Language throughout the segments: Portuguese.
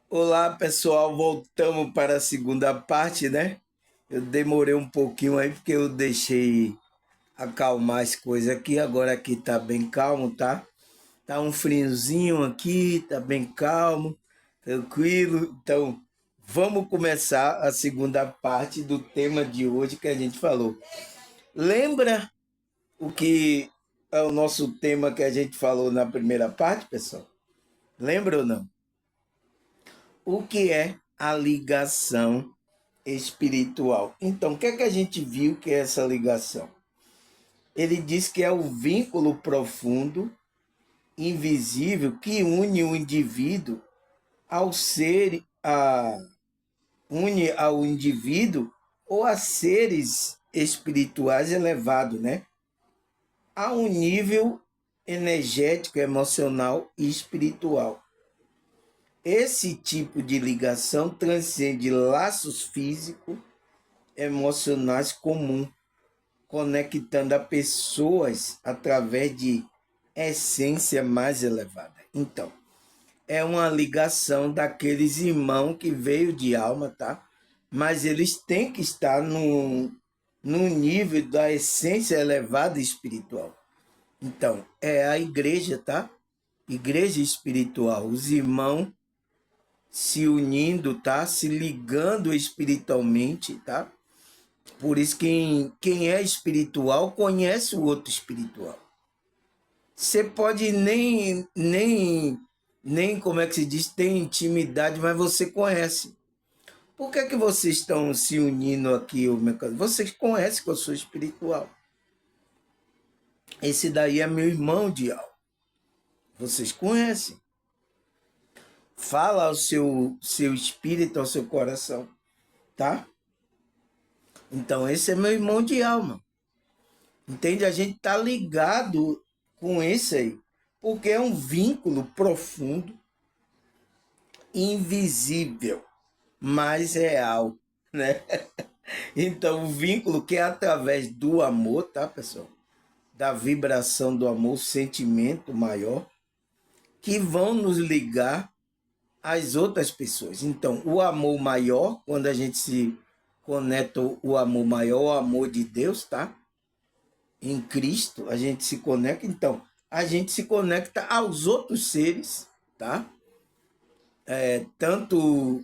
Olá, pessoal. Voltamos para a segunda parte, né? Eu demorei um pouquinho aí porque eu deixei acalmar as coisas aqui. Agora aqui tá bem calmo, tá? Tá um friozinho aqui, tá bem calmo, tranquilo. Então, vamos começar a segunda parte do tema de hoje que a gente falou. Lembra o que é o nosso tema que a gente falou na primeira parte, pessoal? Lembra ou não? O que é a ligação espiritual? Então, o que é que a gente viu que é essa ligação? Ele diz que é o vínculo profundo, invisível, que une o indivíduo ao ser, une ao indivíduo ou a seres espirituais elevados, né? A um nível energético, emocional e espiritual. Esse tipo de ligação transcende laços físicos, emocionais comuns, conectando a pessoas através de essência mais elevada. Então, é uma ligação daqueles irmãos que veio de alma, tá? Mas eles têm que estar no nível da essência elevada espiritual. Então, é a igreja, tá? Igreja espiritual, os irmãos se unindo, tá? Se ligando espiritualmente, tá? Por isso quem é espiritual conhece o outro espiritual. Você pode nem como é que se diz, ter intimidade, mas você conhece. Por que que vocês estão se unindo aqui, o meu caso? Vocês conhecem que eu sou espiritual. Esse daí é meu irmão de alma. Vocês conhecem. Fala ao seu espírito, ao seu coração, tá? Então esse é meu irmão de alma. Entende? A gente tá ligado com esse aí, porque é um vínculo profundo, invisível, mas real, né? Então, o vínculo que é através do amor, tá, pessoal? Da vibração do amor, sentimento maior, que vão nos ligar às outras pessoas. Então, o amor maior, quando a gente se conecta, o amor maior, o amor de Deus, tá? Em Cristo, a gente se conecta, então, a gente se conecta aos outros seres, tá? Tanto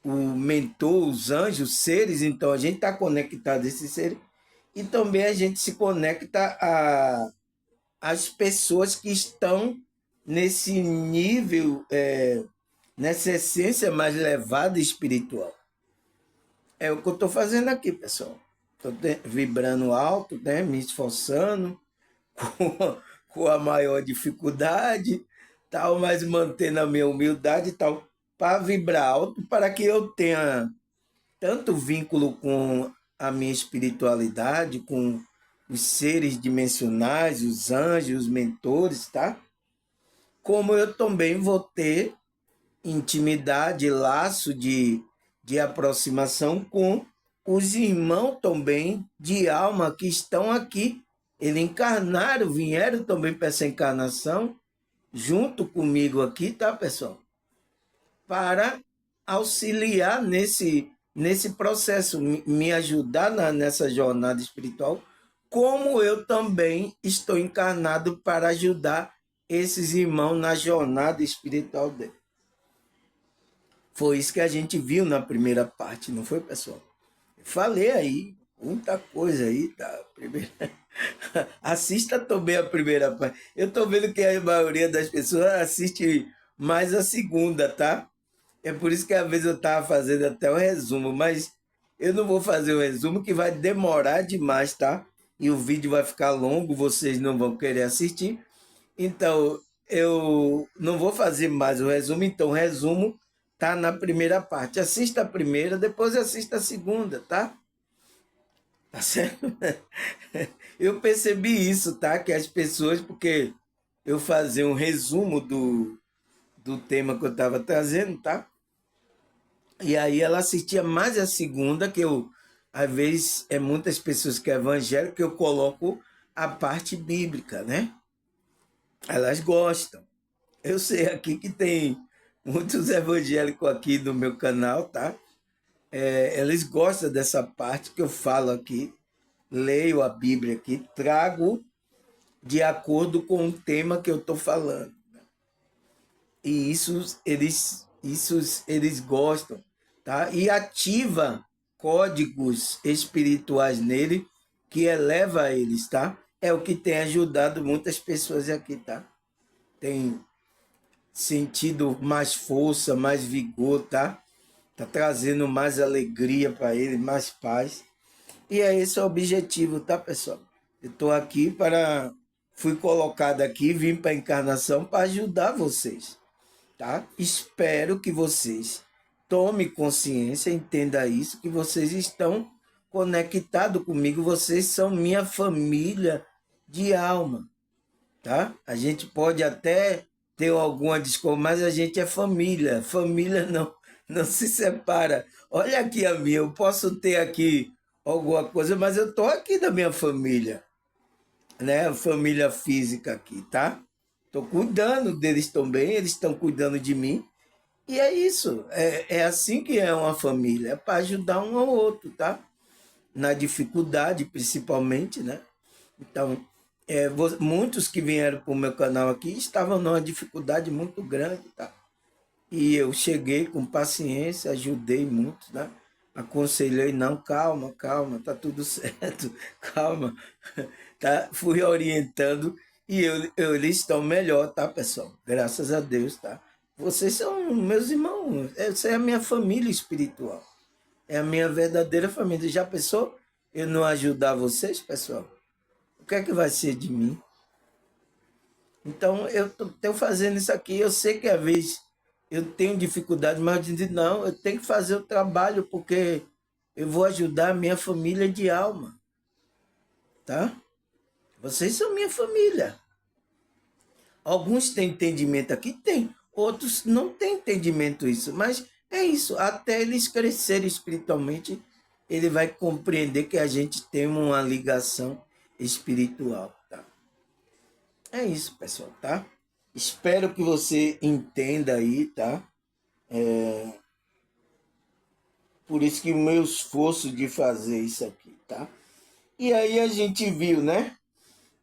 o mentor, os anjos, seres, então a gente está conectado a esses seres, e também a gente se conecta às pessoas que estão nesse nível, nessa essência mais elevada espiritual. É o que eu estou fazendo aqui, pessoal. Estou vibrando alto, né, me esforçando, com, com a maior dificuldade, tal, mas mantendo a minha humildade e tal, para vibrar alto, para que eu tenha tanto vínculo com a minha espiritualidade, com os seres dimensionais, os anjos, os mentores, tá? Como eu também vou ter intimidade, laço de aproximação com os irmãos também de alma que estão aqui. Eles encarnaram, vieram também para essa encarnação, junto comigo aqui, tá, pessoal? Para auxiliar nesse processo, me ajudar nessa jornada espiritual, como eu também estou encarnado para ajudar esses irmãos na jornada espiritual dele. Foi isso que a gente viu na primeira parte, não foi, pessoal? Falei aí, muita coisa aí, tá? Primeira... Assista também a primeira parte. Eu tô vendo que a maioria das pessoas assiste mais a segunda, tá? É por isso que às vezes eu tava fazendo até o resumo, mas eu não vou fazer o resumo que vai demorar demais, tá? E o vídeo vai ficar longo, vocês não vão querer assistir. Então, eu não vou fazer mais o resumo, então o resumo tá na primeira parte. Assista a primeira, depois assista a segunda, tá? Tá certo? Eu percebi isso, tá? Que as pessoas, porque eu fazia um resumo do tema que eu estava trazendo, tá? E aí ela assistia mais a segunda, que eu, às vezes, é muitas pessoas que é evangélico, que eu coloco a parte bíblica, né? Elas gostam. Eu sei aqui que tem muitos evangélicos aqui no meu canal, tá? Eles gostam dessa parte que eu falo aqui, leio a Bíblia aqui, trago de acordo com o tema que eu estou falando. E isso eles gostam, tá? E ativa códigos espirituais nele que eleva eles, tá? É o que tem ajudado muitas pessoas aqui, tá? Tem sentido mais força, mais vigor, tá? Tá trazendo mais alegria para ele, mais paz. E é esse o objetivo, tá, pessoal? Eu estou aqui para. Fui colocado aqui, vim para a encarnação para ajudar vocês, tá? Espero que vocês tomem consciência, entenda isso, que vocês estão conectados comigo, vocês são minha família de alma, tá? A gente pode até ter alguma discórdia, mas a gente é família. Família não se separa. Olha aqui a minha, eu posso ter aqui alguma coisa, mas eu tô aqui da minha família, né? Família física aqui, tá? Tô cuidando deles também, eles estão cuidando de mim. E é isso, é assim que é uma família, é para ajudar um ao outro, tá? Na dificuldade, principalmente, né? Então, muitos que vieram para o meu canal aqui estavam numa dificuldade muito grande, tá? E eu cheguei com paciência, ajudei muito, né? Aconselhei, não, calma, calma, tá tudo certo, calma, tá? Fui orientando e eles estão melhor, tá, pessoal? Graças a Deus, tá? Vocês são meus irmãos, essa é a minha família espiritual, é a minha verdadeira família. Já pensou eu não ajudar vocês, pessoal? O que é que vai ser de mim? Então, eu estou fazendo isso aqui. Eu sei que às vezes eu tenho dificuldade, mas eu digo, não, eu tenho que fazer o trabalho porque eu vou ajudar a minha família de alma, tá? Vocês são minha família. Alguns têm entendimento aqui? Tem. Outros não têm entendimento isso. Mas é isso. Até eles crescerem espiritualmente, ele vai compreender que a gente tem uma ligação espiritual, tá? É isso, pessoal, tá? Espero que você entenda aí, tá? Por isso que o meu esforço de fazer isso aqui, tá? E aí a gente viu, né?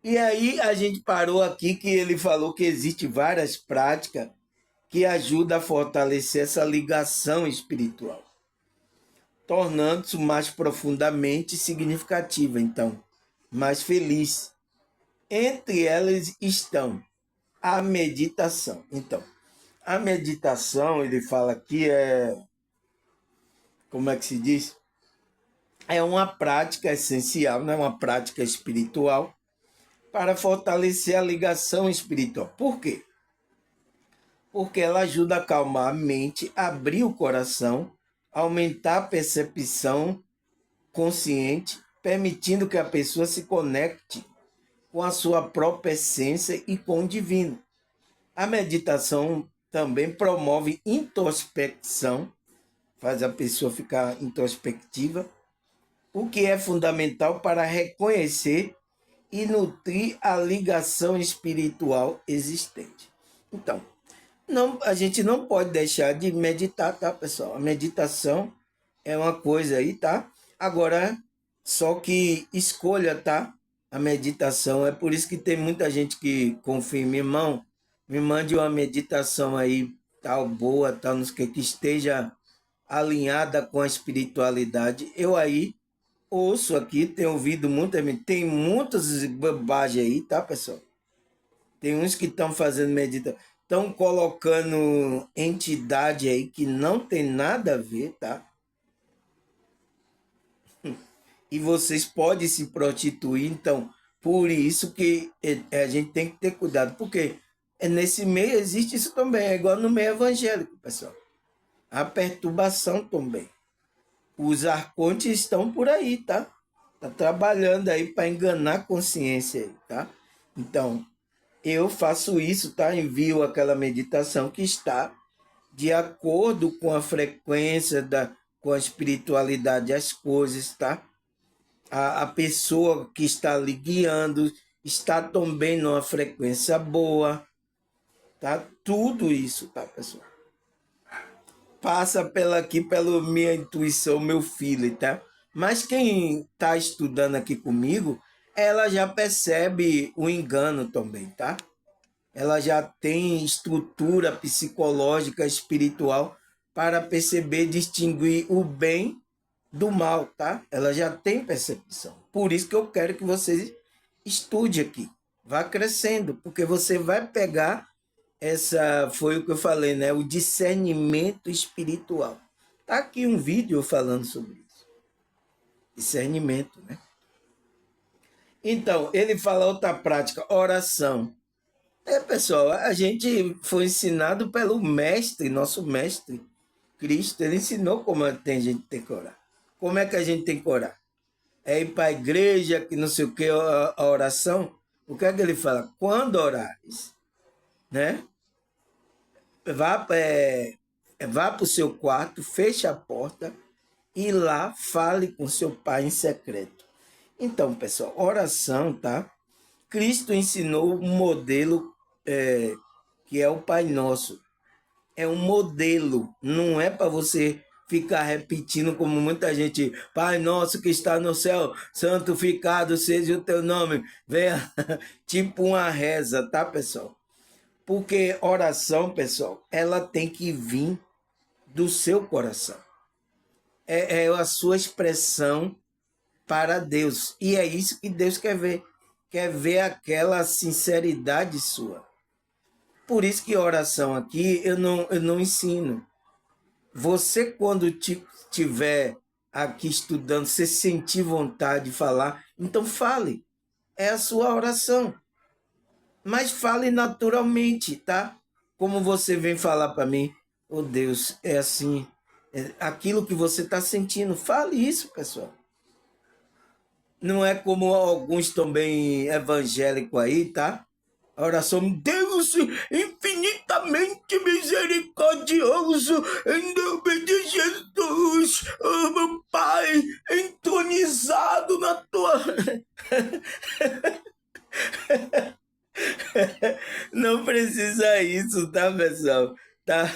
E aí a gente parou aqui que ele falou que existe várias práticas que ajudam a fortalecer essa ligação espiritual, tornando-se mais profundamente significativa, então, mais feliz. Entre elas estão a meditação. Então, a meditação, ele fala aqui, como é que se diz? É uma prática essencial, não é uma prática espiritual, para fortalecer a ligação espiritual. Por quê? Porque ela ajuda a acalmar a mente, abrir o coração, aumentar a percepção consciente, permitindo que a pessoa se conecte com a sua própria essência e com o divino. A meditação também promove introspecção, faz a pessoa ficar introspectiva, o que é fundamental para reconhecer e nutrir a ligação espiritual existente. Então, não, a gente não pode deixar de meditar, tá, pessoal? A meditação é uma coisa aí, tá? Agora, só que escolha, tá? A meditação. É por isso que tem muita gente que confia em mim, irmão. Me mande uma meditação aí, tal, boa, tal, não sei o que esteja alinhada com a espiritualidade. Eu aí ouço aqui, tenho ouvido muita, tem muitas bobagens aí, tá, pessoal? Tem uns que estão fazendo meditação, estão colocando entidade aí que não tem nada a ver, tá? E vocês podem se prostituir, então, por isso que a gente tem que ter cuidado, porque nesse meio existe isso também, é igual no meio evangélico, pessoal. A perturbação também. Os arcontes estão por aí, tá? Tá trabalhando aí para enganar a consciência aí, tá? Então, eu faço isso, tá? Envio aquela meditação que está de acordo com a frequência com a espiritualidade das coisas, tá? A pessoa que está lhe guiando está também numa frequência boa, tá? Tudo isso, tá, pessoal? passa pela minha intuição, meu filho, tá? Mas quem está estudando aqui comigo, ela já percebe o engano também, tá? Ela já tem estrutura psicológica, espiritual para perceber, distinguir o bem do mal, tá? Ela já tem percepção. Por isso que eu quero que você estude aqui. Vá crescendo, porque você vai pegar essa, foi o que eu falei, né? O discernimento espiritual. Tá aqui um vídeo falando sobre isso. Discernimento, né? Então, ele fala outra prática, oração. Pessoal, a gente foi ensinado pelo mestre, nosso mestre, Cristo. Ele ensinou como tem gente tem que orar. Como é que a gente tem que orar? É ir para a igreja, que não sei o que, a oração. O que é que ele fala? Quando orares, né? Vá para o seu quarto, feche a porta e lá fale com seu pai em secreto. Então, pessoal, oração, tá? Cristo ensinou um modelo que é o Pai Nosso. É um modelo, não é para você ficar repetindo como muita gente, Pai Nosso que está no céu, santificado seja o teu nome, venha, tipo uma reza, tá, pessoal? Porque oração, pessoal, ela tem que vir do seu coração. É a sua expressão para Deus. E é isso que Deus quer ver. Quer ver aquela sinceridade sua. Por isso que oração aqui eu não ensino. Você, quando tiver aqui estudando, você sentir vontade de falar, então fale. É a sua oração. Mas fale naturalmente, tá? Como você vem falar para mim, oh Deus, é assim, aquilo que você está sentindo. Fale isso, pessoal. Não é como alguns também evangélicos aí, tá? A oração, Deus infinitamente misericordioso, em nome de Jesus, oh, meu Pai, entronizado na tua. Não precisa isso, tá, pessoal? Tá?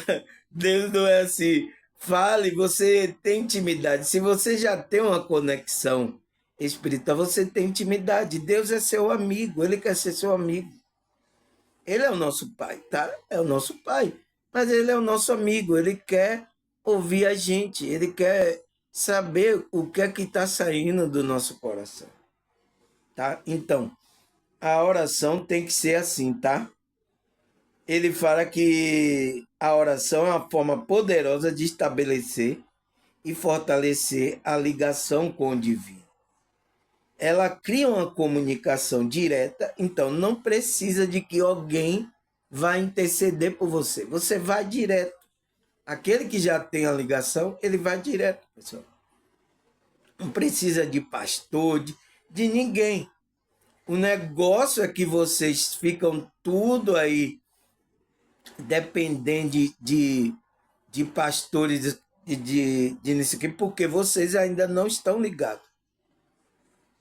Deus não é assim. Fale, você tem intimidade. Se você já tem uma conexão espiritual, você tem intimidade. Deus é seu amigo, ele quer ser seu amigo. Ele é o nosso pai, tá? É o nosso pai. Mas ele é o nosso amigo, ele quer ouvir a gente, ele quer saber o que é que está saindo do nosso coração, tá? Então, a oração tem que ser assim, tá? Ele fala que a oração é uma forma poderosa de estabelecer e fortalecer a ligação com o divino. Ela cria uma comunicação direta, então não precisa de que alguém vá interceder por você. Você vai direto. Aquele que já tem a ligação, ele vai direto, pessoal. Não precisa de pastor, de ninguém. O negócio é que vocês ficam tudo aí dependendo de pastores de nisso aqui, porque vocês ainda não estão ligados.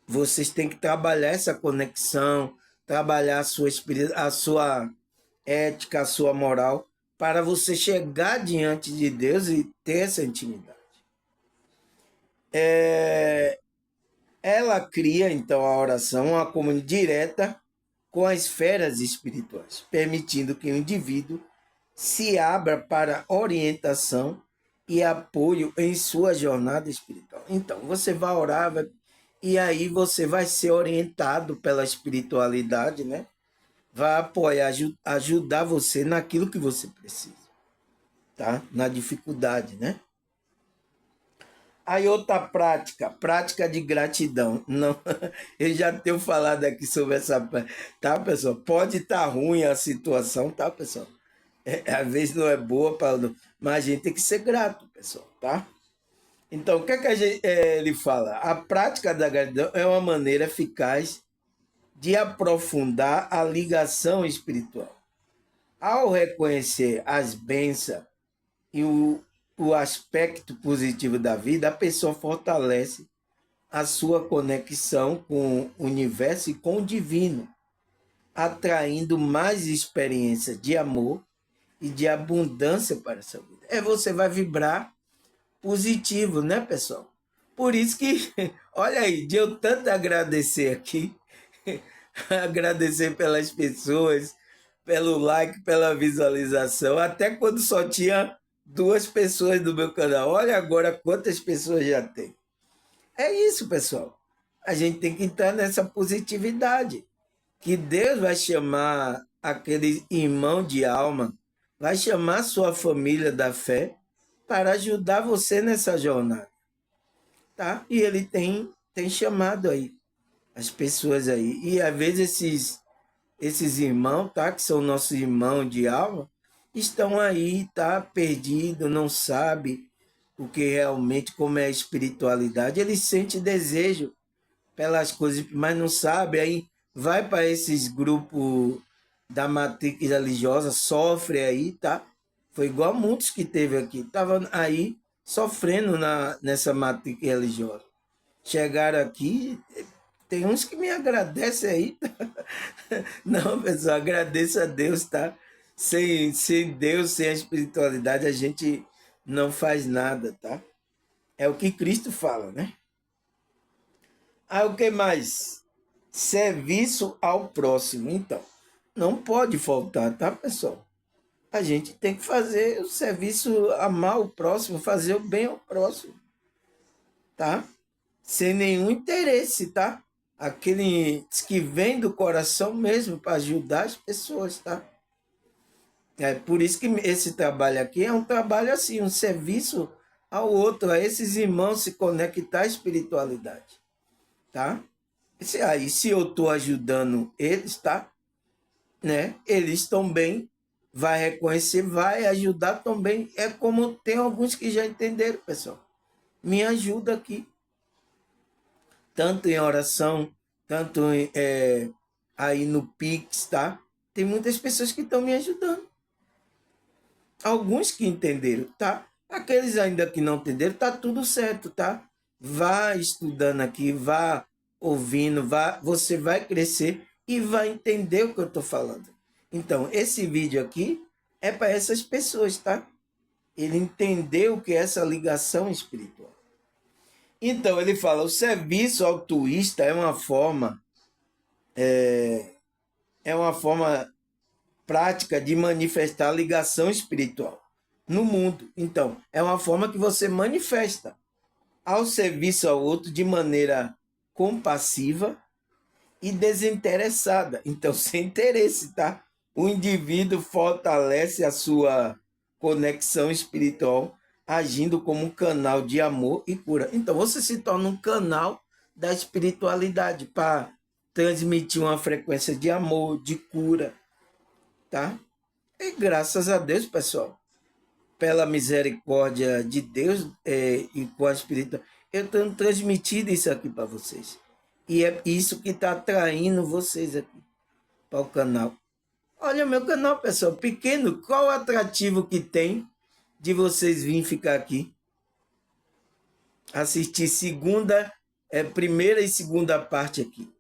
Vocês têm que trabalhar essa conexão, trabalhar a sua ética, a sua moral, para você chegar diante de Deus e ter essa intimidade. Ela cria, então, a oração, uma comunhão direta com as esferas espirituais, permitindo que o indivíduo se abra para orientação e apoio em sua jornada espiritual. Então, você vai orar, e aí você vai ser orientado pela espiritualidade, né? Vai apoiar, ajudar você naquilo que você precisa, tá? Na dificuldade, né? Aí outra prática, prática de gratidão. Não, eu já tenho falado aqui sobre essa, tá, pessoal? Pode estar ruim a situação, tá, pessoal? Às vezes não é boa, mas a gente tem que ser grato, pessoal, tá? Então, o que é que ele fala? A prática da gratidão é uma maneira eficaz de aprofundar a ligação espiritual. Ao reconhecer as bênçãos e o aspecto positivo da vida, a pessoa fortalece a sua conexão com o universo e com o divino, atraindo mais experiências de amor e de abundância para a sua vida. Você vai vibrar positivo, né, pessoal? Por isso que, olha aí, de eu tanto agradecer aqui, agradecer pelas pessoas, pelo like, pela visualização, até quando só tinha 2 pessoas no meu canal. Olha agora quantas pessoas já tem. É isso, pessoal. A gente tem que entrar nessa positividade, que Deus vai chamar aquele irmão de alma, vai chamar sua família da fé para ajudar você nessa jornada, tá? E ele tem chamado aí as pessoas aí. E às vezes esses irmãos, tá? Que são nossos irmãos de alma, estão aí, tá? Perdido, não sabe o que realmente, como é a espiritualidade. Ele sente desejo pelas coisas, mas não sabe, aí vai para esses grupos da matriz religiosa, sofre aí, tá? Foi igual muitos que teve aqui, estavam aí sofrendo nessa matriz religiosa. Chegaram aqui, tem uns que me agradecem aí. Não, pessoal, agradeço a Deus, tá? Sem Deus, sem a espiritualidade, a gente não faz nada, tá? É o que Cristo fala, né? O que mais? Serviço ao próximo. Então, não pode faltar, tá, pessoal? A gente tem que fazer o serviço, amar o próximo, fazer o bem ao próximo, tá? Sem nenhum interesse, tá? Aquele que vem do coração mesmo para ajudar as pessoas, tá? É por isso que esse trabalho aqui é um trabalho assim, um serviço ao outro, a esses irmãos se conectar à espiritualidade, tá? Aí, se eu estou ajudando eles, tá? Né? Eles também vai reconhecer, vai ajudar também. É como tem alguns que já entenderam, pessoal. Me ajuda aqui, tanto em oração, tanto aí no Pix, tá? Tem muitas pessoas que estão me ajudando. Alguns que entenderam, tá? Aqueles ainda que não entenderam, tá tudo certo, tá? Vá estudando aqui, vá ouvindo, você vai crescer e vai entender o que eu estou falando. Então, esse vídeo aqui é para essas pessoas, tá? Ele entendeu o que é essa ligação espiritual. Então, ele fala, o serviço altruísta é uma forma prática de manifestar ligação espiritual no mundo. Então, é uma forma que você manifesta ao serviço ao outro de maneira compassiva e desinteressada. Então, sem interesse, tá? O indivíduo fortalece a sua conexão espiritual agindo como um canal de amor e cura. Então, você se torna um canal da espiritualidade para transmitir uma frequência de amor, de cura, tá? E graças a Deus, pessoal, pela misericórdia de Deus e com a espiritualidade, eu tenho transmitido isso aqui para vocês. E é isso que está atraindo vocês aqui para o canal. Olha, meu canal, pessoal, pequeno, qual o atrativo que tem de vocês virem ficar aqui? Assistir primeira e segunda parte aqui.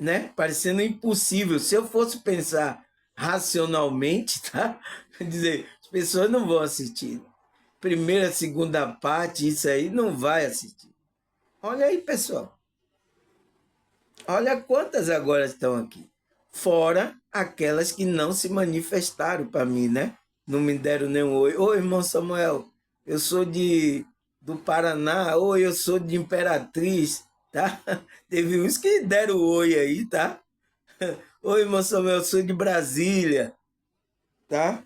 Né? Parecendo impossível. Se eu fosse pensar racionalmente, tá? Dizer, as pessoas não vão assistir. Primeira, segunda parte, isso aí não vai assistir. Olha aí, pessoal. Olha quantas agora estão aqui. Fora aquelas que não se manifestaram para mim, né? Não me deram nenhum oi. Oi, irmão Samuel, eu sou do Paraná. Oi, eu sou de Imperatriz, tá? Teve uns que deram oi aí, tá? Oi, irmão Samuel, eu sou de Brasília, tá?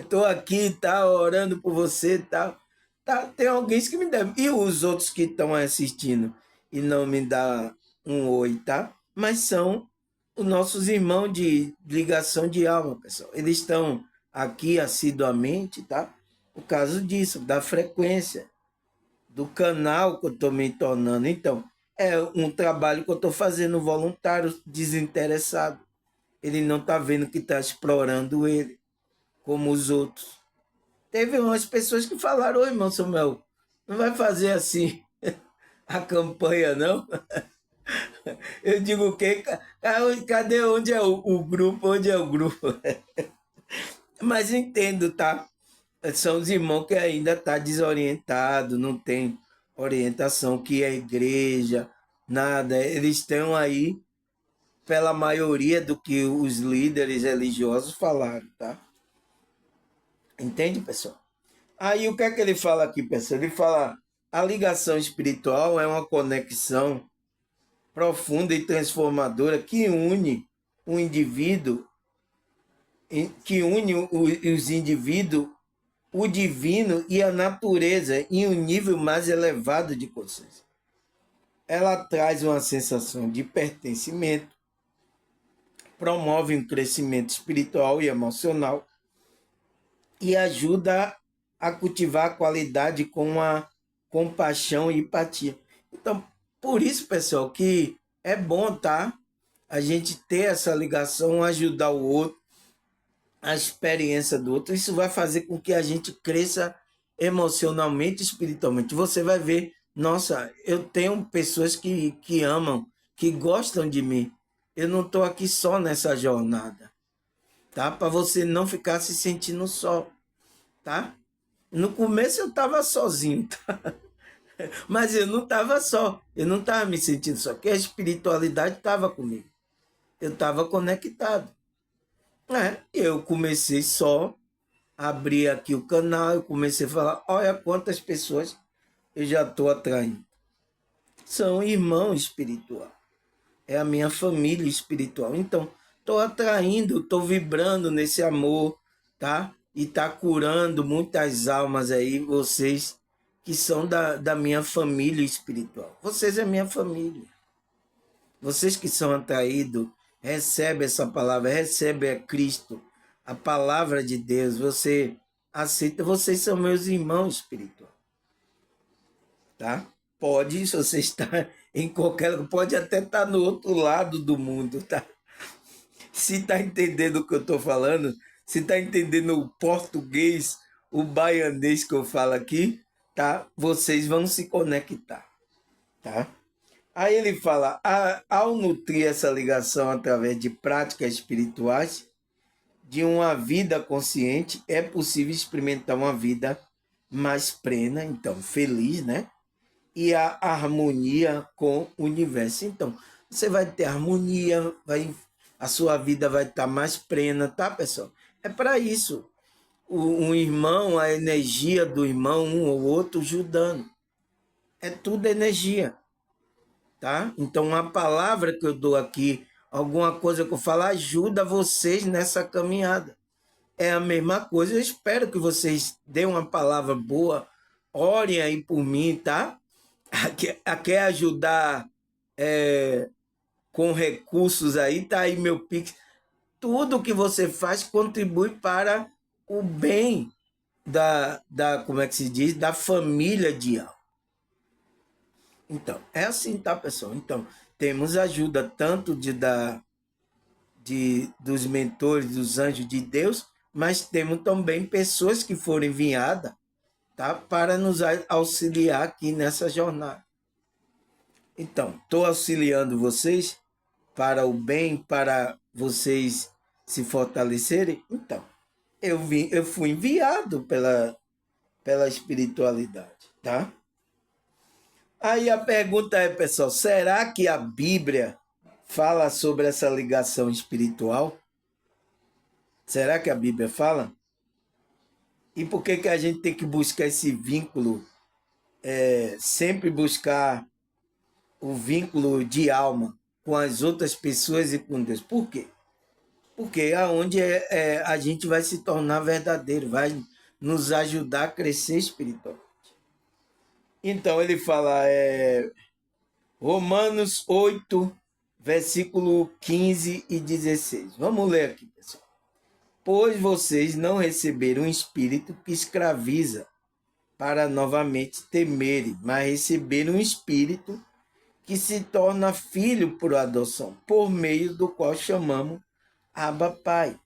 Tô aqui, tá? Orando por você, tá? Tá, tem alguém que me deve. E os outros que estão assistindo e não me dá um oi, tá? Mas são os nossos irmãos de ligação de alma, pessoal. Eles estão aqui assiduamente, tá? Por causa disso, da frequência, do canal que eu estou me tornando. Então, é um trabalho que eu estou fazendo voluntário, desinteressado. Ele não está vendo que está explorando ele, como os outros. Teve umas pessoas que falaram, ô irmão Samuel, não vai fazer assim a campanha, não? Eu digo o quê? Cadê onde é o grupo? Onde é o grupo? Mas entendo, tá? São os irmãos que ainda tá desorientado, não tem orientação, que é igreja, nada. Eles estão aí pela maioria do que os líderes religiosos falaram, tá? Entende, pessoal? Aí o que é que ele fala aqui, pessoal? Ele fala: a ligação espiritual é uma conexão profunda e transformadora que une o indivíduo, que une os indivíduos, o divino e a natureza em um nível mais elevado de consciência. Ela traz uma sensação de pertencimento, promove um crescimento espiritual e emocional e ajuda a cultivar a qualidade com a compaixão e empatia. Então, por isso, pessoal, que é bom, tá? A gente ter essa ligação, ajudar o outro, a experiência do outro. Isso vai fazer com que a gente cresça emocionalmente e espiritualmente. Você vai ver, nossa, eu tenho pessoas que amam, que gostam de mim. Eu não estou aqui só nessa jornada, tá? Para você não ficar se sentindo só, tá? No começo eu estava sozinho, tá? Mas eu não estava só, eu não estava me sentindo só, porque a espiritualidade estava comigo. Eu estava conectado. Eu comecei só, abri aqui o canal, eu comecei a falar, olha quantas pessoas eu já estou atraindo. São irmão espiritual, é a minha família espiritual. Então, estou atraindo, estou vibrando nesse amor, tá? E está curando muitas almas aí, vocês que são da minha família espiritual. Vocês é minha família. Vocês que são atraídos, recebem essa palavra, recebem a Cristo, a palavra de Deus, você aceita, vocês são meus irmãos espirituais, tá? Pode, se você está em qualquer lugar, pode até estar no outro lado do mundo, tá? Se está entendendo o que eu estou falando, se está entendendo o português, o baianês que eu falo aqui, tá? Vocês vão se conectar, tá? Aí ele fala, ao nutrir essa ligação através de práticas espirituais, de uma vida consciente, é possível experimentar uma vida mais plena, então feliz, né? E a harmonia com o universo. Então, você vai ter harmonia, a sua vida vai estar mais plena, tá, pessoal? É para isso. Um irmão, a energia do irmão, um ou outro ajudando. É tudo energia. Tá? Então, a palavra que eu dou aqui, alguma coisa que eu falo, ajuda vocês nessa caminhada. É a mesma coisa, eu espero que vocês deem uma palavra boa, orem aí por mim, tá? Quer ajudar com recursos aí, tá aí meu Pix. Tudo que você faz contribui para o bem como é que se diz? Da família de alma. Então, é assim, tá, pessoal? Então, temos ajuda tanto dos mentores, dos anjos de Deus, mas temos também pessoas que foram enviadas, tá, para nos auxiliar aqui nessa jornada. Então, estou auxiliando vocês para o bem, para vocês se fortalecerem. Então, eu fui enviado pela espiritualidade, tá? Aí a pergunta é, pessoal, será que a Bíblia fala sobre essa ligação espiritual? Será que a Bíblia fala? E por que a gente tem que buscar esse vínculo, sempre buscar o vínculo de alma com as outras pessoas e com Deus? Por quê? Porque é onde a gente vai se tornar verdadeiro, vai nos ajudar a crescer espiritualmente. Então ele fala, Romanos 8, versículo 15 e 16. Vamos ler aqui, pessoal. Pois vocês não receberam um espírito que escraviza para novamente temerem, mas receberam um espírito que se torna filho por adoção, por meio do qual chamamos Abba Pai.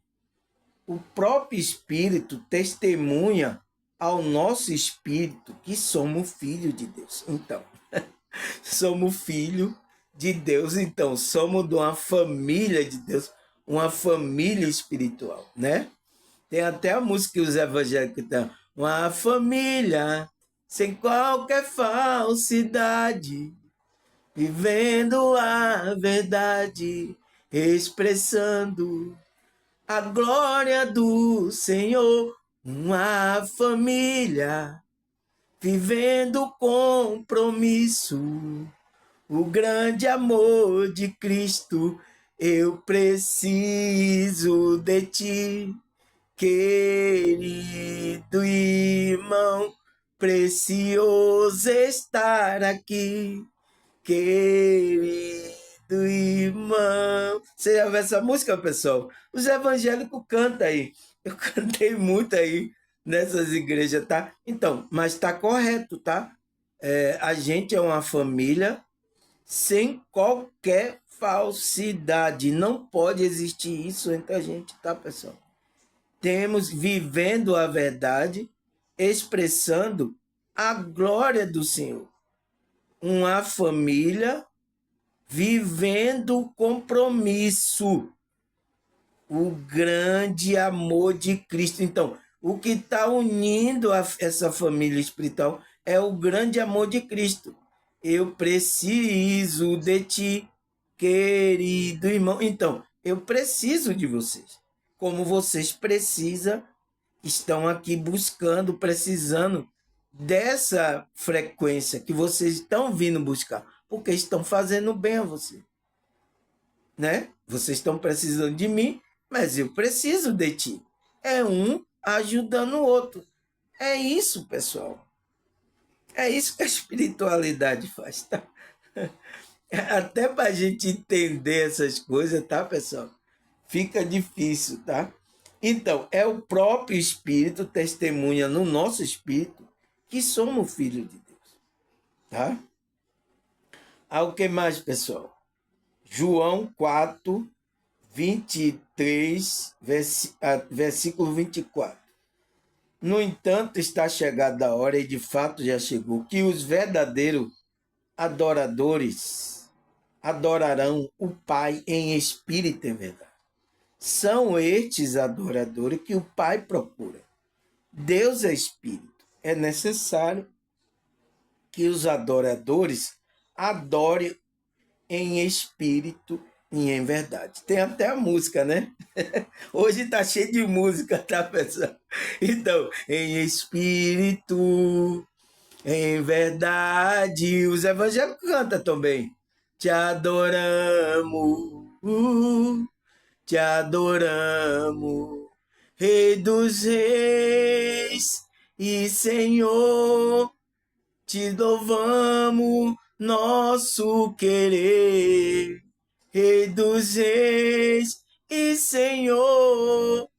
O próprio Espírito testemunha ao nosso espírito que somos filhos de Deus. Então, somos filhos de Deus, então somos de uma família de Deus, uma família espiritual, né? Tem até a música que os evangélicos estão, uma família sem qualquer falsidade, vivendo a verdade, expressando a glória do Senhor, uma família vivendo compromisso, o grande amor de Cristo. Eu preciso de ti, querido irmão, precioso estar aqui, querido irmão. Você já ouviu essa música, pessoal? Os evangélicos cantam aí. Eu cantei muito aí nessas igrejas, tá? Então, mas tá correto, tá? A gente é uma família sem qualquer falsidade. Não pode existir isso entre a gente, tá, pessoal? Temos vivendo a verdade, expressando a glória do Senhor. Uma família vivendo o compromisso, o grande amor de Cristo. Então, o que está unindo essa família espiritual é o grande amor de Cristo. Eu preciso de ti, querido irmão. Então, eu preciso de vocês. Como vocês precisam, estão aqui buscando, precisando dessa frequência que vocês estão vindo buscar, porque estão fazendo bem a você, né? Vocês estão precisando de mim, mas eu preciso de ti. É um ajudando o outro. É isso, pessoal. É isso que a espiritualidade faz, tá? Até para a gente entender essas coisas, tá, pessoal? Fica difícil, tá? Então, é o próprio Espírito testemunha no nosso espírito que somos filhos de Deus, tá? O que mais, pessoal? João 4, 23, versículo 24. No entanto, está chegada a hora, e de fato já chegou, que os verdadeiros adoradores adorarão o Pai em espírito e verdade. São estes adoradores que o Pai procura. Deus é espírito. É necessário que os adoradores adorem em espírito e em verdade. Tem até a música, né? Hoje tá cheio de música, tá, pessoal? Então, em espírito, em verdade. Os evangélicos cantam também. Te adoramos, te adoramos, Rei dos Reis e Senhor, te louvamos, nosso querer, Rei dos Reis e Senhor,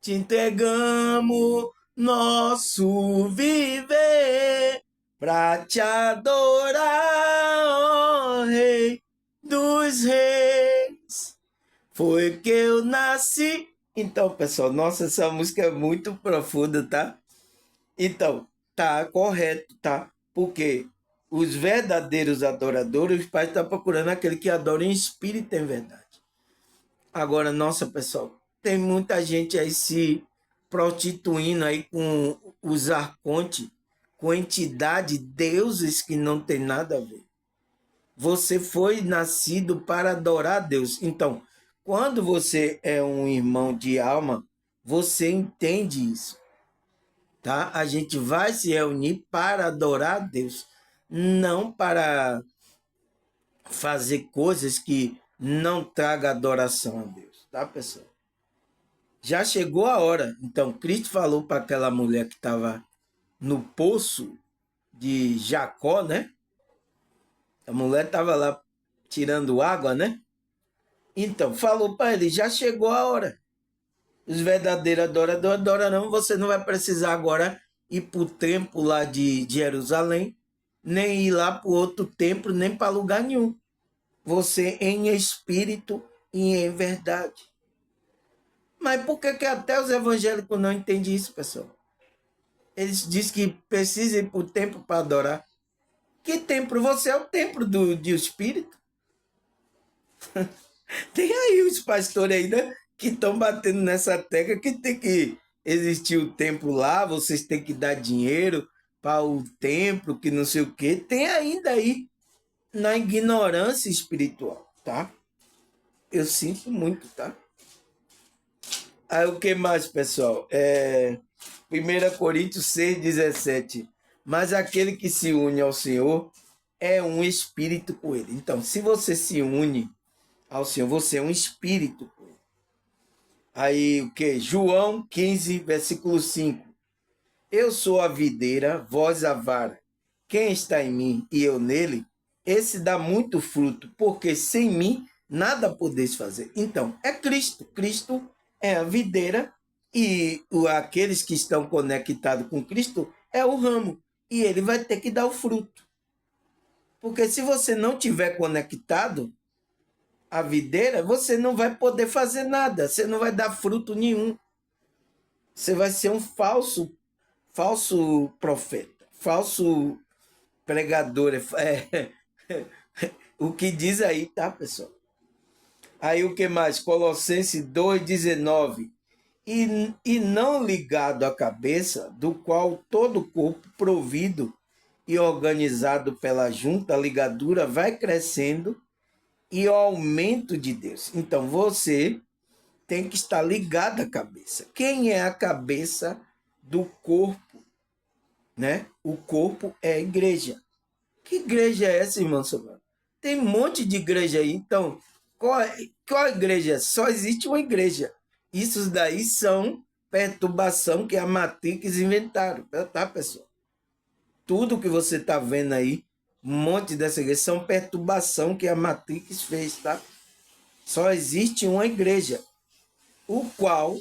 te entregamos nosso viver para te adorar, ó Rei dos Reis. Foi que eu nasci. Então, pessoal, nossa, essa música é muito profunda, tá? Então, tá correto, tá? Porque os verdadeiros adoradores, os pais estão procurando aquele que adora em espírito e em verdade. Agora, nossa, pessoal, tem muita gente aí se prostituindo aí com os arcontes, com entidade, deuses que não tem nada a ver. Você foi nascido para adorar a Deus. Então, quando você é um irmão de alma, você entende isso, tá? A gente vai se reunir para adorar a Deus, não para fazer coisas que não tragam adoração a Deus, tá, pessoal? Já chegou a hora. Então, Cristo falou para aquela mulher que estava no poço de Jacó, né? A mulher estava lá tirando água, né? Então, falou para ele, já chegou a hora. Os verdadeiros adoradores adorarão, você não vai precisar agora ir para o templo lá de Jerusalém, nem ir lá para o outro templo, nem para lugar nenhum. Você em espírito e em verdade. Mas por que até os evangélicos não entendem isso, pessoal? Eles dizem que precisam ir para o templo para adorar. Que templo? Você é o templo do Espírito. Tem aí os pastores ainda que estão batendo nessa tecla que tem que existir o templo lá, vocês têm que dar dinheiro para o templo, que não sei o quê. Tem ainda aí na ignorância espiritual, tá? Eu sinto muito, tá? Aí o que mais, pessoal? 1 Coríntios 6,17. Mas aquele que se une ao Senhor é um espírito com ele. Então, se você se une ao Senhor, você é um espírito com ele. Aí o que? João 15, versículo 5. Eu sou a videira, vós a vara. Quem está em mim e eu nele, esse dá muito fruto, porque sem mim nada podeis fazer. Então, é Cristo. Cristo é a videira e aqueles que estão conectados com Cristo é o ramo. E ele vai ter que dar o fruto. Porque se você não tiver conectado à videira, você não vai poder fazer nada. Você não vai dar fruto nenhum. Você vai ser um falso profeta, falso pregador. O que diz aí, tá, pessoal? Aí o que mais? Colossenses 2,19. E não ligado à cabeça, do qual todo o corpo provido e organizado pela junta, a ligadura vai crescendo e o aumento de Deus. Então você tem que estar ligado à cabeça. Quem é a cabeça do corpo? Né? O corpo é a igreja. Que igreja é essa, irmão Samuel? Tem um monte de igreja aí. Então, qual igreja? Só existe uma igreja. Isso daí são perturbação que a Matrix inventaram, tá, pessoal? Tudo que você está vendo aí, um monte dessa igreja, são perturbação que a Matrix fez, tá? Só existe uma igreja, o qual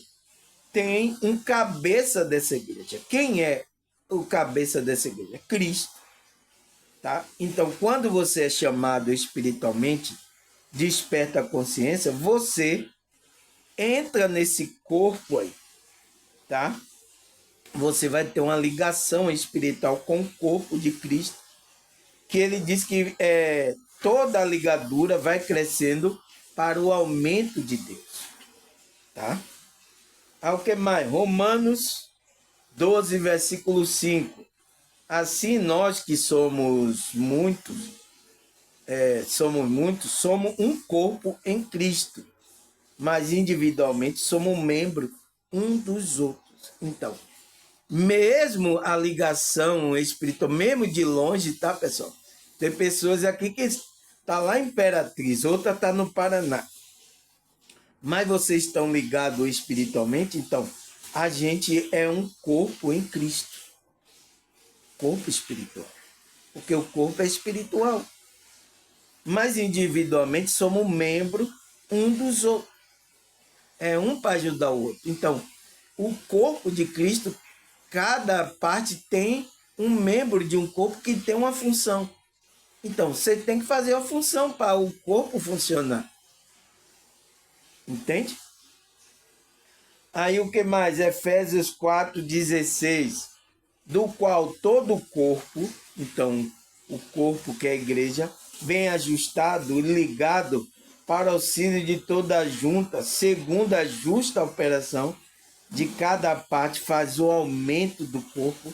tem um cabeça dessa igreja. Quem é o cabeça dessa igreja? Cristo. Tá? Então, quando você é chamado espiritualmente, desperta a consciência, você entra nesse corpo aí, tá? Você vai ter uma ligação espiritual com o corpo de Cristo, que ele diz que toda a ligadura vai crescendo para o aumento de Deus, tá? Aí o que mais? Romanos 12, versículo 5. Assim nós que somos muitos, somos um corpo em Cristo, mas individualmente somos membro um dos outros. Então, mesmo a ligação espiritual, mesmo de longe, tá, pessoal? Tem pessoas aqui que tá lá em Imperatriz, outra tá no Paraná. Mas vocês estão ligados espiritualmente, então a gente é um corpo em Cristo. Corpo espiritual. Porque o corpo é espiritual. Mas individualmente somos membros um dos outros. É um para ajudar o outro. Então, o corpo de Cristo, cada parte tem um membro de um corpo que tem uma função. Então, você tem que fazer a função para o corpo funcionar. Entende? Aí o que mais? Efésios 4,16. Do qual todo o corpo, então o corpo que é a igreja, bem ajustado e ligado para o auxílio de toda a junta, segundo a justa operação de cada parte, faz o aumento do corpo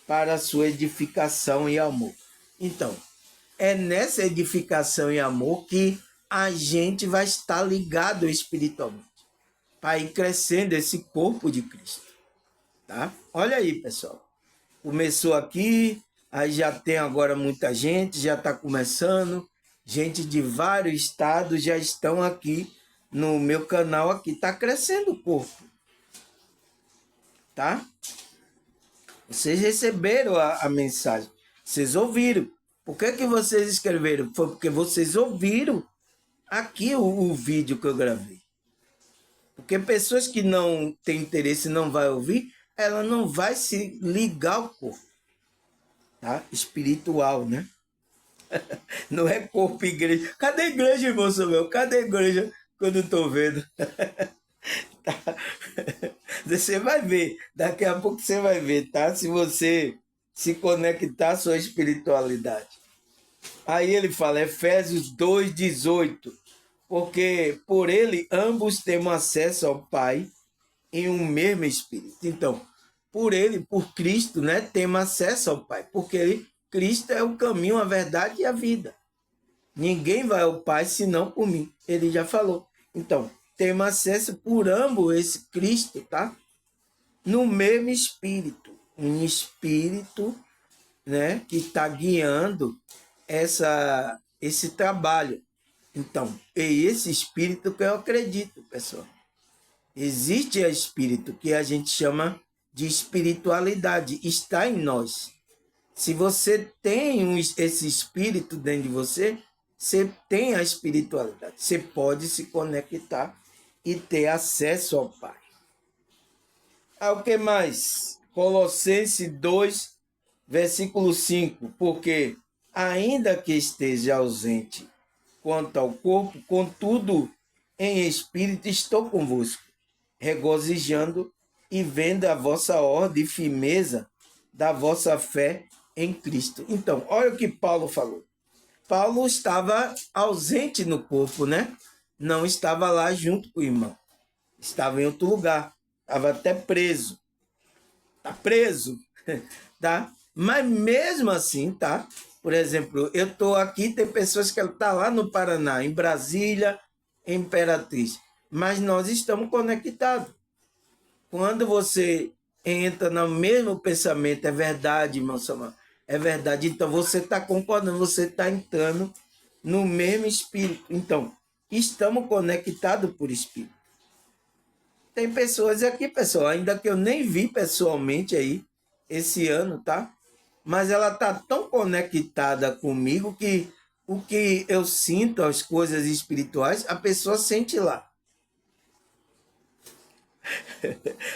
para a sua edificação e amor. Então, é nessa edificação e amor que a gente vai estar ligado espiritualmente, para ir crescendo esse corpo de Cristo. Tá? Olha aí, pessoal. Começou aqui, aí já tem agora muita gente, já está começando. Gente de vários estados já estão aqui no meu canal aqui. Está crescendo o corpo. Tá? Vocês receberam a mensagem. Vocês ouviram. Por que vocês escreveram? Foi porque vocês ouviram aqui o vídeo que eu gravei. Porque pessoas que não têm interesse e não vai ouvir, ela não vai se ligar ao corpo. Tá? Espiritual, né? Não é corpo e igreja. Cadê a igreja, irmão Samuel? Cadê a igreja quando eu tô vendo? Tá? Você vai ver. Daqui a pouco você vai ver, tá? Se você se conectar à sua espiritualidade. Aí ele fala, Efésios 2,18. porque por ele ambos temos acesso ao Pai em um mesmo Espírito. Então, por ele, por Cristo, né, temos acesso ao Pai, porque Cristo é o caminho, a verdade e a vida. Ninguém vai ao Pai senão por mim. Ele já falou. Então, temos acesso por ambos esse Cristo, tá? No mesmo Espírito. Um Espírito, né, que está guiando esse trabalho. Então, é esse Espírito que eu acredito, pessoal. Existe o Espírito que a gente chama de espiritualidade. Está em nós. Se você tem esse Espírito dentro de você, você tem a espiritualidade. Você pode se conectar e ter acesso ao Pai. O que mais? Colossenses 2, versículo 5. Porque, ainda que esteja ausente quanto ao corpo, contudo, em espírito estou convosco, regozijando e vendo a vossa ordem e firmeza da vossa fé em Cristo. Então, olha o que Paulo falou. Paulo estava ausente no corpo, né? Não estava lá junto com o irmão. Estava em outro lugar. Estava até preso. Está preso, tá? Mas mesmo assim, tá? Por exemplo, eu estou aqui, tem pessoas que estão lá no Paraná, em Brasília, em Imperatriz. Mas nós estamos conectados. Quando você entra no mesmo pensamento, é verdade, irmão Samuel, é verdade. Então, você está concordando, você está entrando no mesmo espírito. Então, estamos conectados por espírito. Tem pessoas aqui, pessoal, ainda que eu nem vi pessoalmente aí esse ano, tá? Mas ela está tão conectada comigo que o que eu sinto, as coisas espirituais, a pessoa sente lá.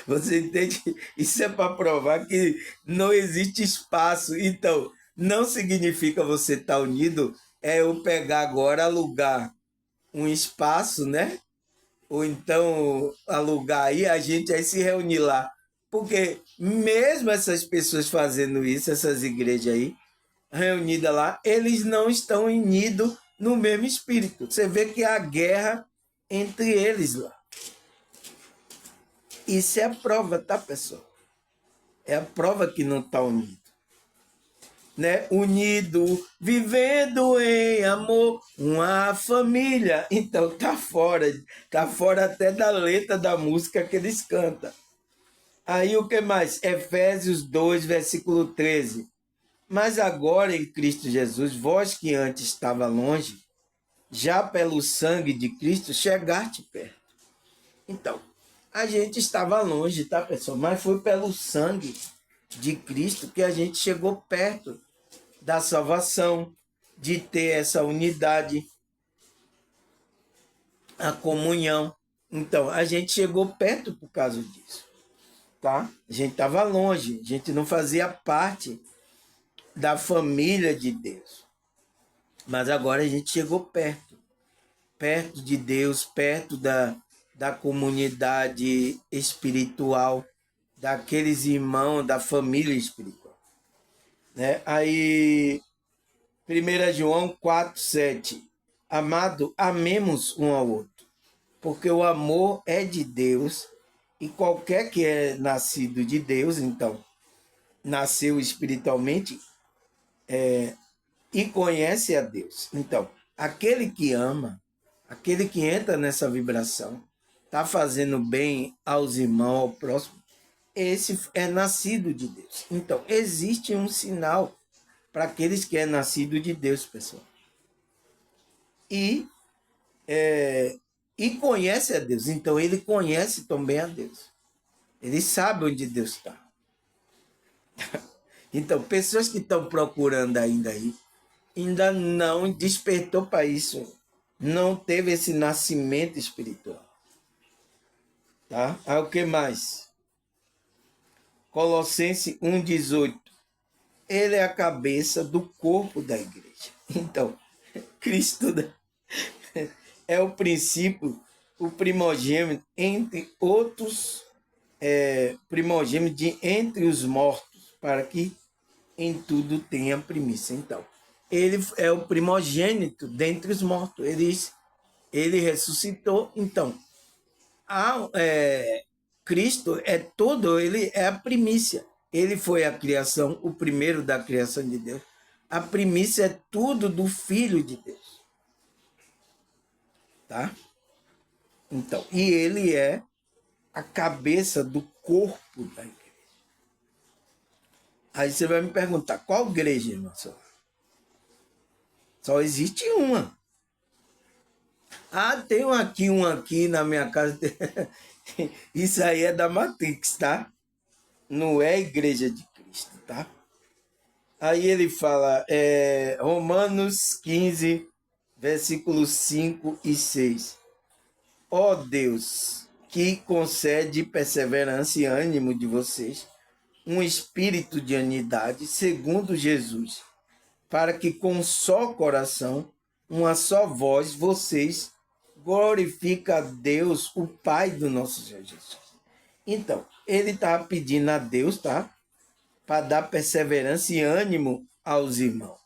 Você entende? Isso é para provar que não existe espaço. Então, não significa você estar unido, é eu pegar agora, alugar um espaço, né? Ou então alugar aí, a gente aí se reunir lá. Porque mesmo essas pessoas fazendo isso, essas igrejas aí, reunidas lá, eles não estão unidos no mesmo espírito. Você vê que há guerra entre eles lá. Isso é a prova, tá, pessoal? É a prova que não está unido. Né? Unido, vivendo em amor, uma família. Então tá fora até da letra da música que eles cantam. Aí o que mais? Efésios 2, versículo 13. Mas agora em Cristo Jesus, vós que antes estava longe, já pelo sangue de Cristo chegaste perto. Então, a gente estava longe, tá, pessoal? Mas foi pelo sangue de Cristo que a gente chegou perto da salvação, de ter essa unidade, a comunhão. Então, a gente chegou perto por causa disso, tá? A gente estava longe, a gente não fazia parte da família de Deus. Mas agora a gente chegou perto de Deus, perto da comunidade espiritual, daqueles irmãos da família espiritual. Né? Aí, 1 João 4, 7. Amado, amemos um ao outro, porque o amor é de Deus, e qualquer que é nascido de Deus, então, nasceu espiritualmente e conhece a Deus. Então, aquele que ama, aquele que entra nessa vibração, está fazendo bem aos irmãos, ao próximo, esse é nascido de Deus. Então, existe um sinal para aqueles que é nascido de Deus, pessoal. E conhece a Deus. Então, ele conhece também a Deus. Ele sabe onde Deus está. Então, pessoas que estão procurando ainda aí, ainda não despertou para isso. Não teve esse nascimento espiritual. Tá? Aí o que mais? Colossenses 1,18. Ele é a cabeça do corpo da igreja. Então, Cristo é o princípio, o primogênito, entre outros primogênito de entre os mortos, para que em tudo tenha primícia. Então, ele é o primogênito dentre os mortos. Ele ressuscitou, então, Cristo é todo, ele é a primícia. Ele foi a criação, o primeiro da criação de Deus. A primícia é tudo do Filho de Deus. Tá? Então, e ele é a cabeça do corpo da igreja. Aí você vai me perguntar, qual igreja, irmão? Só existe uma. Ah, tem um aqui na minha casa. Isso aí é da Matrix, tá? Não é a igreja de Cristo, tá? Aí ele fala, Romanos 15, versículos 5 e 6. Ó Deus, que concede perseverança e ânimo de vocês, um espírito de unidade, segundo Jesus, para que com um só coração, uma só voz, vocês glorifiquem a Deus, o Pai do nosso Senhor Jesus. Então, ele está pedindo a Deus, tá? Para dar perseverança e ânimo aos irmãos,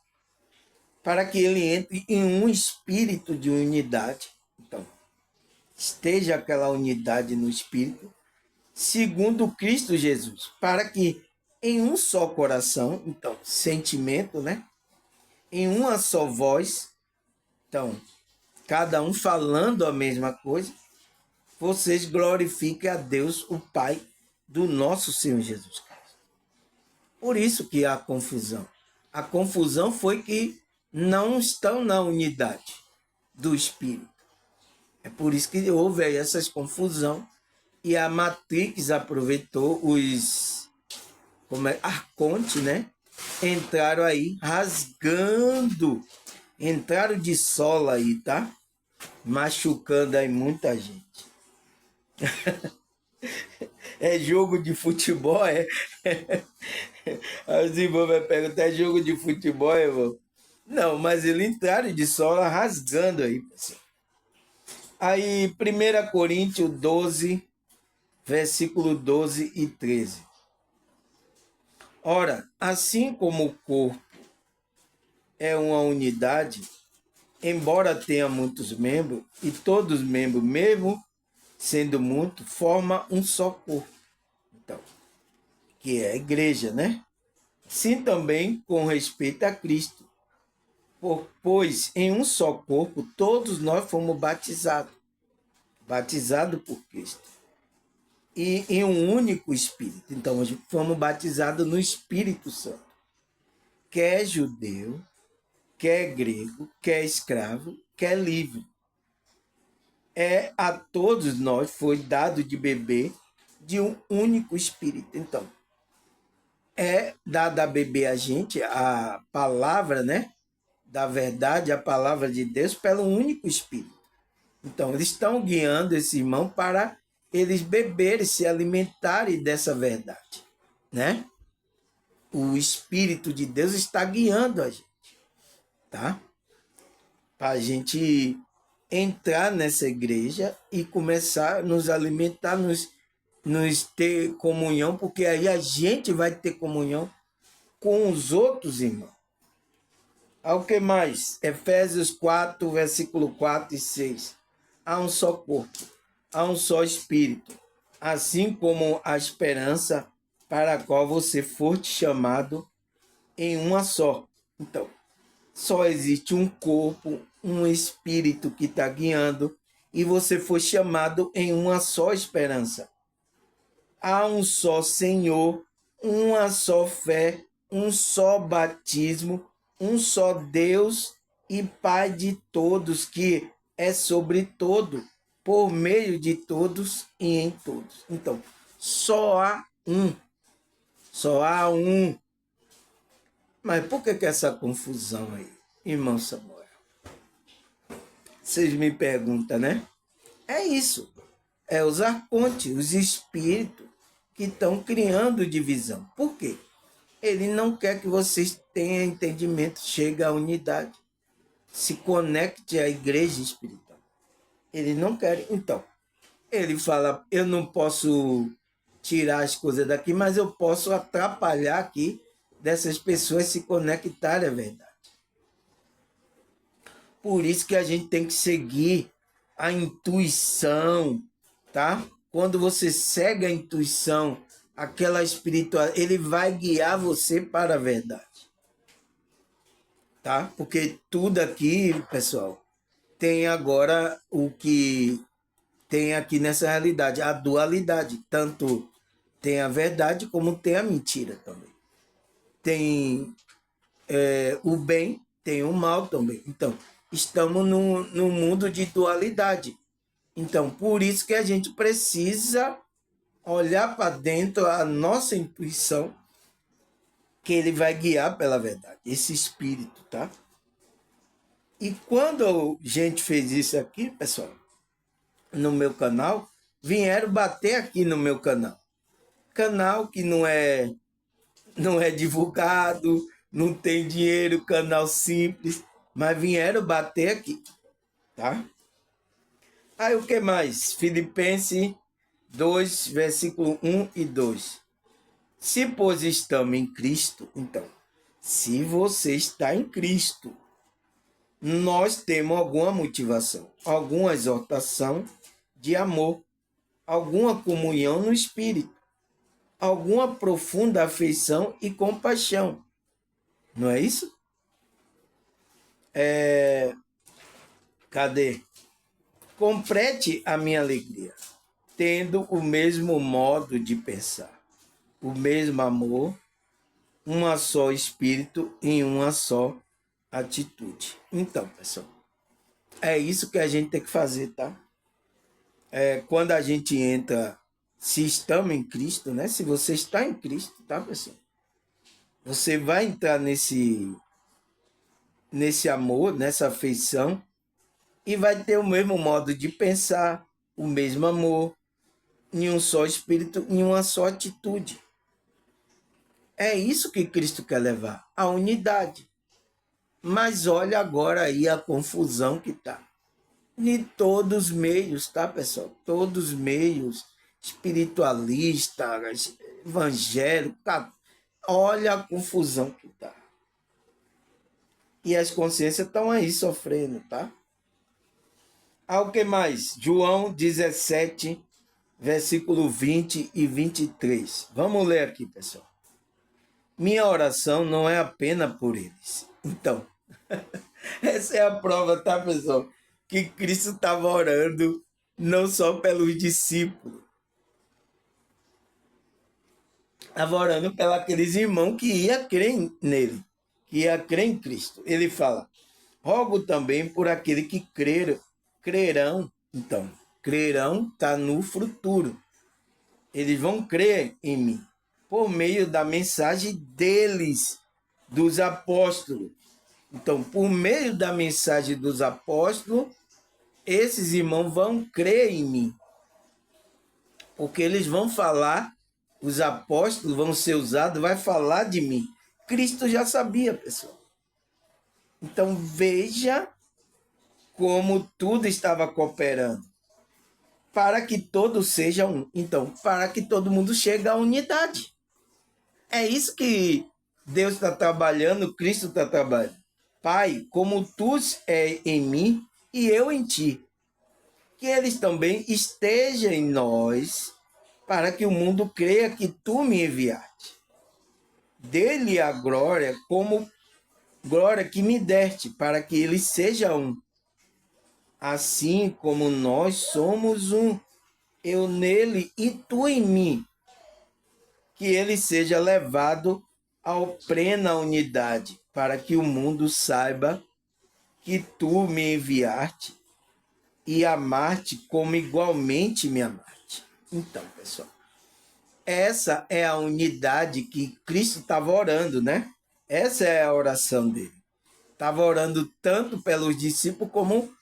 para que ele entre em um espírito de unidade. Então, esteja aquela unidade no espírito, segundo Cristo Jesus, para que em um só coração, então, sentimento, né? Em uma só voz, então, cada um falando a mesma coisa, vocês glorifiquem a Deus, o Pai do nosso Senhor Jesus Cristo. Por isso que há confusão. A confusão foi que não estão na unidade do Espírito. É por isso que houve aí essas confusão e a Matrix aproveitou os arcontes, né? Entraram aí rasgando, entraram de sola aí, tá? Machucando aí muita gente. É jogo de futebol, é? Aí os irmãos vão perguntar, é jogo de futebol, irmão? Não, mas eles entraram de sola rasgando aí, pessoal. Aí, 1 Coríntios 12, versículo 12 e 13. Ora, assim como o corpo é uma unidade, embora tenha muitos membros, e todos os membros, mesmo sendo muitos, formam um só corpo. Então, que é a igreja, né? Sim, também com respeito a Cristo. Pois em um só corpo todos nós fomos batizados. Batizados por Cristo. E em um único Espírito. Então, fomos batizados no Espírito Santo. Quer judeu, quer grego, quer escravo, quer livre. A todos nós foi dado de beber de um único Espírito. Então, é dado a beber a gente a palavra, né? Da verdade, a palavra de Deus, pelo único Espírito. Então, eles estão guiando esse irmão para eles beberem, se alimentarem dessa verdade, né? O Espírito de Deus está guiando a gente, tá? Para a gente entrar nessa igreja e começar a nos alimentar, nos ter comunhão, porque aí a gente vai ter comunhão com os outros irmãos. Ao que mais? Efésios 4, versículo 4 e 6. Há um só corpo, há um só Espírito, assim como a esperança para a qual você for chamado em uma só. Então, só existe um corpo, um Espírito que está guiando, e você foi chamado em uma só esperança. Há um só Senhor, uma só fé, um só batismo, um só Deus e Pai de todos, que é sobre todo, por meio de todos e em todos. Então, só há um. Só há um. Mas por que essa confusão aí, irmão Samuel? Vocês me perguntam, né? É isso. É os arcontes, os espíritos que estão criando divisão. Por quê? Ele não quer que vocês tenham entendimento, chegue à unidade, se conecte à igreja espiritual. Ele não quer. Então, ele fala, eu não posso tirar as coisas daqui, mas eu posso atrapalhar aqui dessas pessoas se conectarem à verdade. Por isso que a gente tem que seguir a intuição, tá? Quando você segue a intuição, aquela espiritual, ele vai guiar você para a verdade, tá? Porque tudo aqui, pessoal, tem agora o que tem aqui nessa realidade, a dualidade. Tanto tem a verdade como tem a mentira também. Tem o bem, tem o mal também. Então, estamos num mundo de dualidade. Então, por isso que a gente precisa olhar para dentro a nossa intuição, que ele vai guiar pela verdade, esse espírito, tá? E quando a gente fez isso aqui, pessoal, no meu canal, vieram bater aqui no meu canal. Canal que não é divulgado, não tem dinheiro, canal simples, mas vieram bater aqui, tá? Aí o que mais? Filipenses 2, versículo 1 e 2. Se, pois, estamos em Cristo, então, se você está em Cristo, nós temos alguma motivação, alguma exortação de amor, alguma comunhão no Espírito, alguma profunda afeição e compaixão. Não é isso? Cadê? Complete a minha alegria, tendo o mesmo modo de pensar, o mesmo amor, uma só espírito e uma só atitude. Então, pessoal, é isso que a gente tem que fazer, tá? Quando a gente entra, se estamos em Cristo, né? Se você está em Cristo, tá, pessoal? Você vai entrar nesse amor, nessa afeição, e vai ter o mesmo modo de pensar, o mesmo amor, em um só espírito, em uma só atitude. É isso que Cristo quer levar, a unidade. Mas olha agora aí a confusão que está. Em todos os meios, tá, pessoal? Todos os meios, espiritualistas, evangélicos, olha a confusão que está. E as consciências estão aí sofrendo, tá? O que mais? João 17, versículo 20 e 23. Vamos ler aqui, pessoal. Minha oração não é apenas por eles. Então, essa é a prova, tá, pessoal? Que Cristo estava orando não só pelos discípulos, estava orando pelos aqueles irmãos que ia crer nele, que ia crer em Cristo. Ele fala, rogo também por aqueles que crerão. Então, crerão está no futuro. Eles vão crer em mim, por meio da mensagem deles, dos apóstolos. Então, por meio da mensagem dos apóstolos, esses irmãos vão crer em mim. Porque eles vão falar, os apóstolos vão ser usados, vai falar de mim. Cristo já sabia, pessoal. Então, veja como tudo estava cooperando. Para que todos sejam um. Então, para que todo mundo chegue à unidade. É isso que Deus está trabalhando, Cristo está trabalhando. Pai, como tu és em mim e eu em ti, que eles também estejam em nós, para que o mundo creia que tu me enviaste. Dê-lhe a glória como glória que me deste, para que ele seja um. Assim como nós somos um, eu nele e tu em mim, que ele seja levado à plena unidade, para que o mundo saiba que tu me enviaste e amaste como igualmente me amaste. Então, pessoal, essa é a unidade que Cristo estava orando, né? Essa é a oração dele. Estava orando tanto pelos discípulos como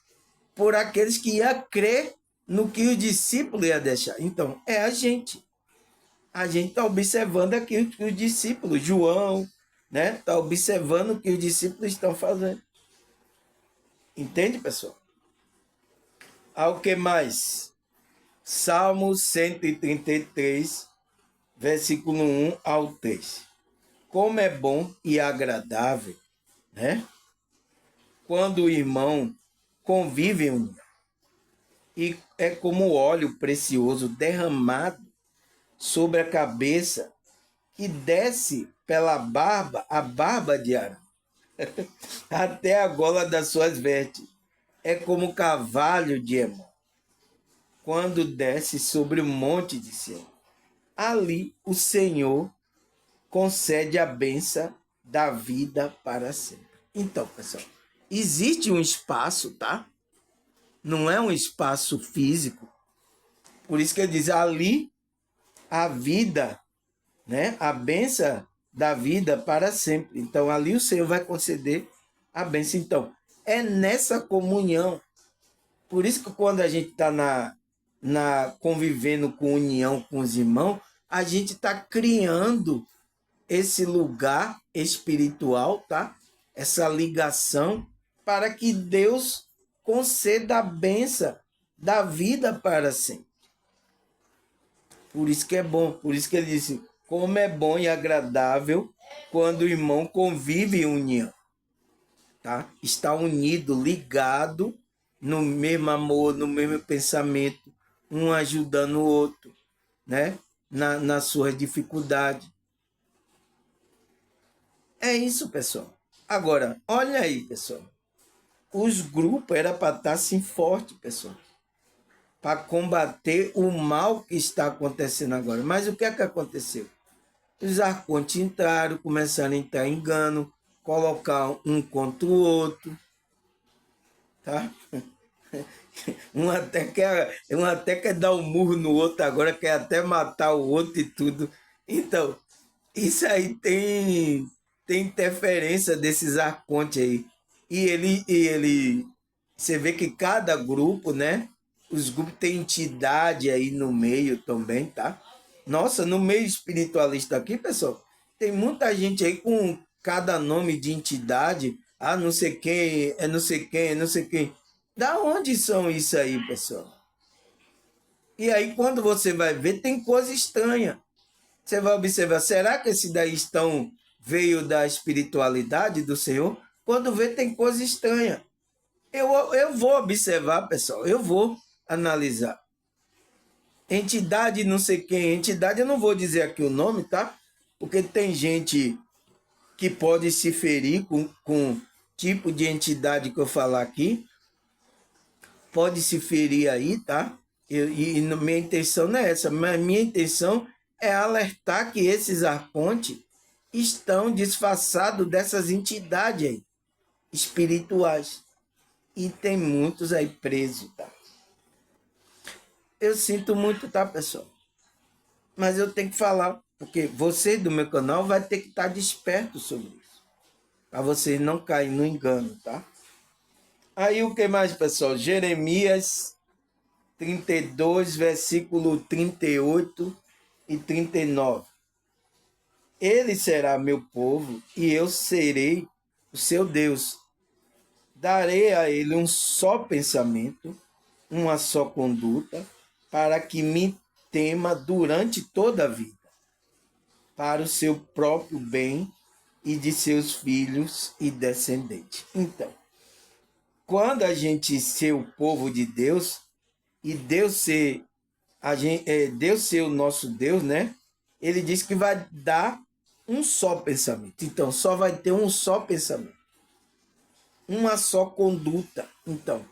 por aqueles que iam crer no que o discípulo ia deixar. Então, é a gente. A gente está observando aquilo que os discípulos, João, né? Está observando o que os discípulos estão fazendo. Entende, pessoal? Ao que mais? Salmo 133, versículo 1 ao 3. Como é bom e agradável, né? Quando o irmão convive em união. e é como óleo precioso derramado sobre a cabeça que desce pela barba, a barba de Arão, até a gola das suas vestes. É como carvalho de Hermon, quando desce sobre o monte de Sião. Ali o Senhor concede a bênção da vida para sempre. Então, pessoal, existe um espaço, tá? Não é um espaço físico. Por isso que ele diz, ali a vida, né? A bênção da vida para sempre. Então, ali o Senhor vai conceder a bênção. Então, é nessa comunhão. Por isso que quando a gente está convivendo com união com os irmãos, a gente está criando esse lugar espiritual, tá? Essa ligação para que Deus conceda a bênção da vida para sempre. Por isso que é bom, por isso que ele disse, como é bom e agradável quando o irmão convive em união, tá? Está unido, ligado no mesmo amor, no mesmo pensamento, um ajudando o outro, né? Na sua dificuldade. É isso, pessoal. Agora, olha aí, pessoal. Os grupos era para estar assim forte, pessoal, para combater o mal que está acontecendo agora. Mas o que é que aconteceu? Os arcontes entraram, começaram a entrar em engano, colocar um contra o outro, tá? Um até quer dar um murro no outro, agora quer até matar o outro e tudo. Então, isso aí tem interferência desses arcontes aí. Você vê que cada grupo, né? Os grupos têm entidade aí no meio também, tá? Nossa, no meio espiritualista aqui, pessoal, tem muita gente aí com cada nome de entidade. Ah, não sei quem, é não sei quem, é não sei quem. Da onde são isso aí, pessoal? E aí, quando você vai ver, tem coisa estranha. Você vai observar, será que esse daí veio da espiritualidade do Senhor? Quando vê, tem coisa estranha. Eu vou observar, pessoal, eu vou analisar. Entidade não sei quem, entidade, eu não vou dizer aqui o nome, tá? Porque tem gente que pode se ferir com tipo de entidade que eu falar aqui, pode se ferir aí, tá? Minha intenção não é essa, mas minha intenção é alertar que esses arcontes estão disfarçados dessas entidades aí, espirituais. E tem muitos aí presos, tá? Eu sinto muito, tá, pessoal? Mas eu tenho que falar, porque você do meu canal vai ter que estar desperto sobre isso, para vocês não caírem no engano, tá? Aí o que mais, pessoal? Jeremias 32, versículo 38 e 39. Ele será meu povo e eu serei o seu Deus. Darei a ele um só pensamento, uma só conduta, para que me tema durante toda a vida, para o seu próprio bem e de seus filhos e descendentes. Então, quando a gente ser o povo de Deus, e Deus ser o nosso Deus, né? Ele diz que vai dar um só pensamento. Então, só vai ter um só pensamento, uma só conduta. Então,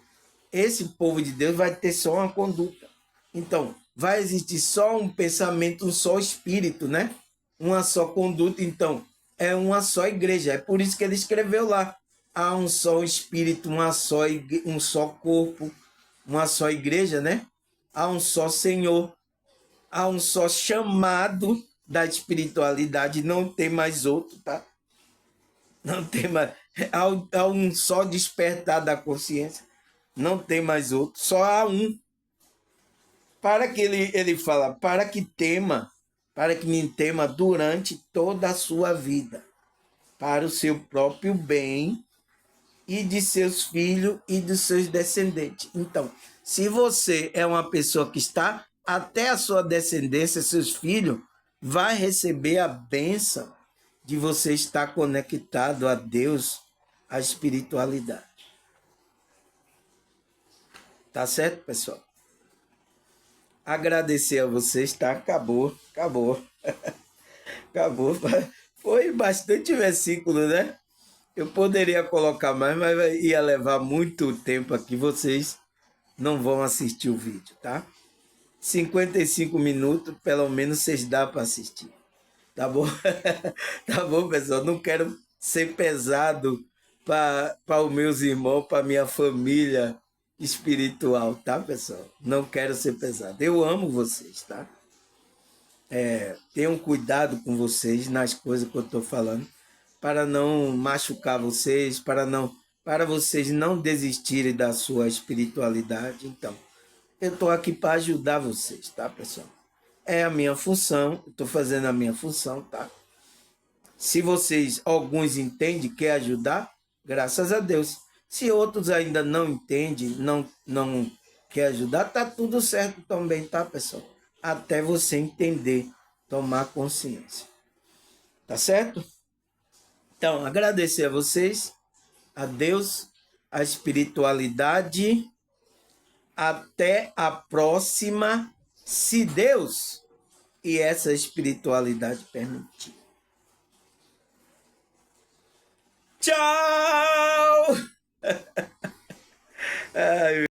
esse povo de Deus vai ter só uma conduta. Então, vai existir só um pensamento, um só espírito, né? Uma só conduta. Então, é uma só igreja. É por isso que ele escreveu lá. Há um só espírito, um só corpo, uma só igreja, né? Há um só Senhor, há um só chamado da espiritualidade, não tem mais outro, tá? Não tem mais. Há um só despertar da consciência, não tem mais outro, só há um. Para que ele fala, para que me tema durante toda a sua vida, para o seu próprio bem e de seus filhos e dos seus descendentes. Então, se você é uma pessoa que está até a sua descendência, seus filhos, vai receber a bênção de você estar conectado a Deus, à espiritualidade. Tá certo, pessoal? agradecer a vocês, tá? Acabou, acabou, acabou. Foi bastante versículo, né? Eu poderia colocar mais, mas ia levar muito tempo aqui. Vocês não vão assistir o vídeo, tá? 55 minutos, pelo menos vocês dá para assistir. Tá bom? Tá bom, pessoal? Não quero ser pesado para os meus irmãos, para minha família espiritual, tá, pessoal? Não quero ser pesado. Eu amo vocês, tá? Tenham cuidado com vocês nas coisas que eu estou falando, para não machucar vocês, para vocês não desistirem da sua espiritualidade. Então, eu estou aqui para ajudar vocês, tá, pessoal? É a minha função, estou fazendo a minha função, tá? Se vocês, alguns entendem, quer ajudar, graças a Deus. Se outros ainda não entendem, não quer ajudar, tá tudo certo também, tá, pessoal? Até você entender, tomar consciência. Tá certo? Então, agradecer a vocês, a Deus, a espiritualidade. Até a próxima, se Deus e essa espiritualidade permitir. Tchau!